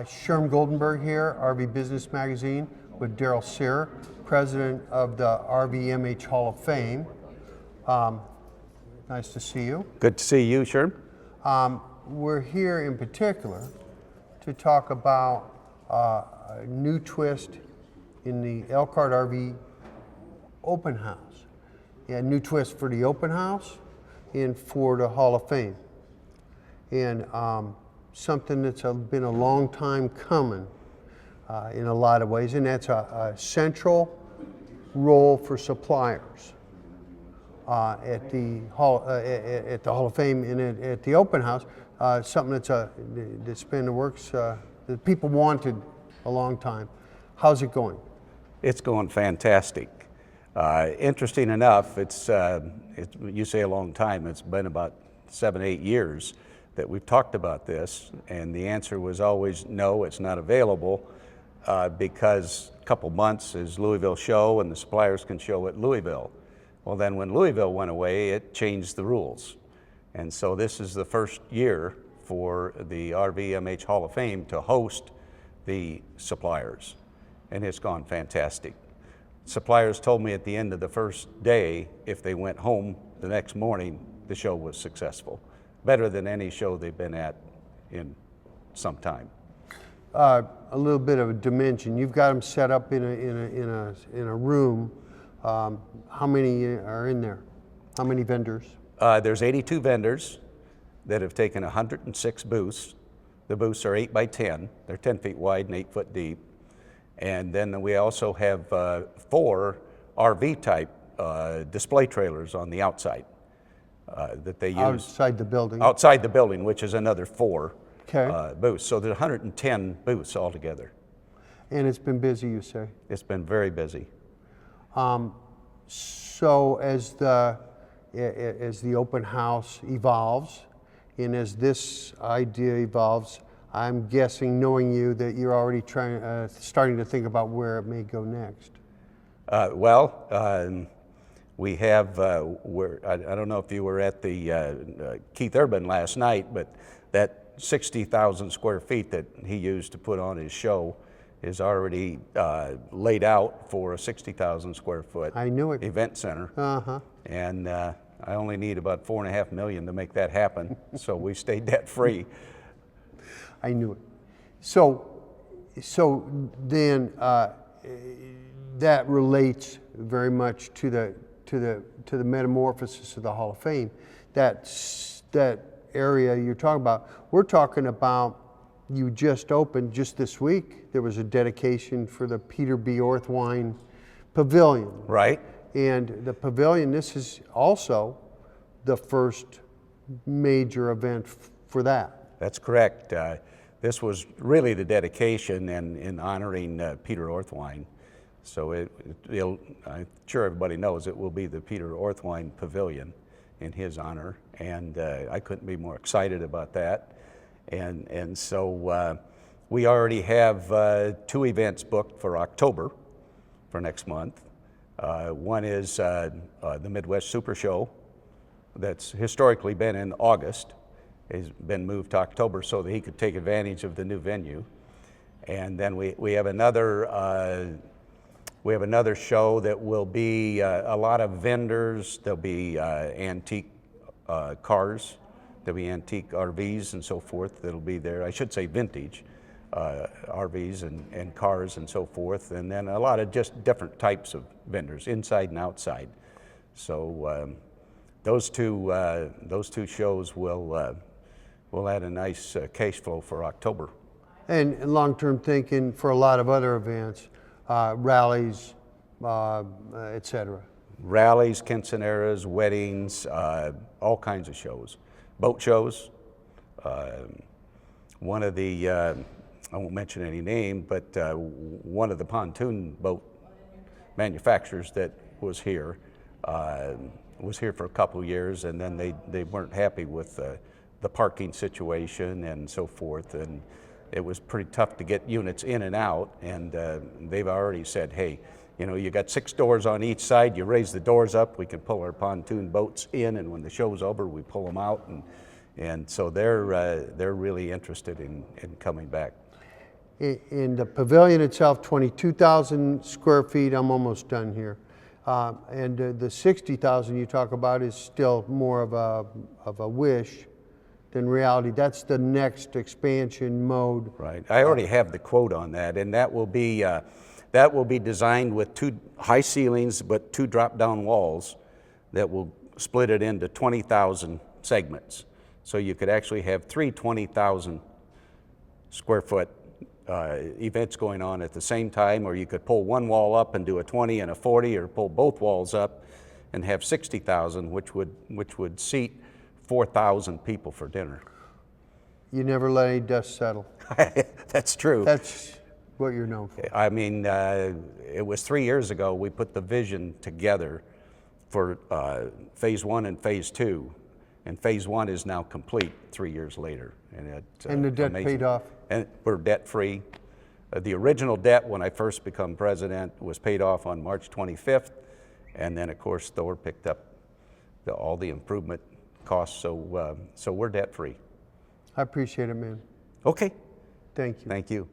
Sherman Goldenberg here, RV Business Magazine, with Darryl Searer, president of the RVMH Hall of Fame. Nice to see you. Good to see you, Sherman. We're here in particular to talk about a new twist in the Elkhart RV Open House. Yeah, new twist for the Open House and for the Hall of Fame. And something that's been a long time coming in a lot of ways, and that's a central role for suppliers at the Hall of Fame and at the Open House. Something that's been in the works that people wanted a long time. How's it going? It's going fantastic. Interesting enough, you say a long time. It's been about 7-8 years that we've talked about this, and the answer was always no, it's not available because a couple months is Louisville show and the suppliers can show at Louisville. Well, then when Louisville went away, it changed the rules. And so this is the first year for the RVMH Hall of Fame to host the suppliers, and it's gone fantastic. Suppliers told me at the end of the first day, if they went home the next morning, the show was successful. Better than any show they've been at in some time. A little bit of a dimension. You've got them set up in a room. How many are in there? How many vendors? There's 82 vendors that have taken 106 booths. The booths are 8 by 10. They're 10 feet wide and 8 foot deep. And then we also have 4 RV type display trailers on the outside. That they use outside the building. Outside the building, which is another 4 booths. So there's 110 booths altogether. And it's been busy, you say? It's been very busy. So as the open house evolves, and as this idea evolves, I'm guessing, knowing you, that you're already starting to think about where it may go next. We have, I don't know if you were at the Keith Urban last night, but that 60,000 square feet that he used to put on his show is already laid out for a 60,000 square foot event center. And I only need about $4.5 million to make that happen, so we stayed debt free. I knew it. So then that relates very much to the metamorphosis of the Hall of Fame. That area you're talking about. We're talking about, you just opened just this week. There was a dedication for the Peter B. Orthwein Pavilion. Right. And the pavilion, this is also the first major event for that. That's correct. This was really the dedication in honoring Peter Orthwein. So I'm sure everybody knows it will be the Peter Orthwein Pavilion in his honor, and I couldn't be more excited about that. And so we already have 2 events booked for October for next month. One is the Midwest Super Show that's historically been in August. Has been moved to October so that he could take advantage of the new venue. And then we have another show that will be a lot of vendors. There'll be antique cars, there'll be antique RVs and so forth that'll be there. I should say vintage RVs and cars and so forth. And then a lot of just different types of vendors, inside and outside. So those two shows will add a nice cash flow for October. And long-term thinking for a lot of other events, rallies, etc. Rallies, quinceaneras, weddings, all kinds of shows. Boat shows. One of the, I won't mention any name, but one of the pontoon boat manufacturers that was here for a couple years, and then they weren't happy with the parking situation and so forth, and it was pretty tough to get units in and out, and they've already said, hey, you know, you got 6 doors on each side, you raise the doors up, we can pull our pontoon boats in, and when the show's over, we pull them out, and so they're really interested in coming back. In the pavilion itself, 22,000 square feet. I'm almost done here. And the 60,000 you talk about is still more of a wish than reality. That's the next expansion mode. Right. I already have the quote on that, and that will be designed with 2 high ceilings but 2 drop-down walls that will split it into 20,000 segments. So you could actually have 3 20,000 square foot events going on at the same time, or you could pull one wall up and do a 20 and a 40, or pull both walls up and have 60,000, which would seat 4,000 people for dinner. You never let any dust settle. That's true. That's what you're known for. I mean, it was 3 years ago we put the vision together for phase 1 and phase 2, and phase 1 is now complete 3 years later. And the debt amazing. paid off. And we're debt free. The original debt when I first become president was paid off on March 25th, and then of course Thor picked up all the improvement costs, so we're debt free. I appreciate it, man. Okay. Thank you. Thank you.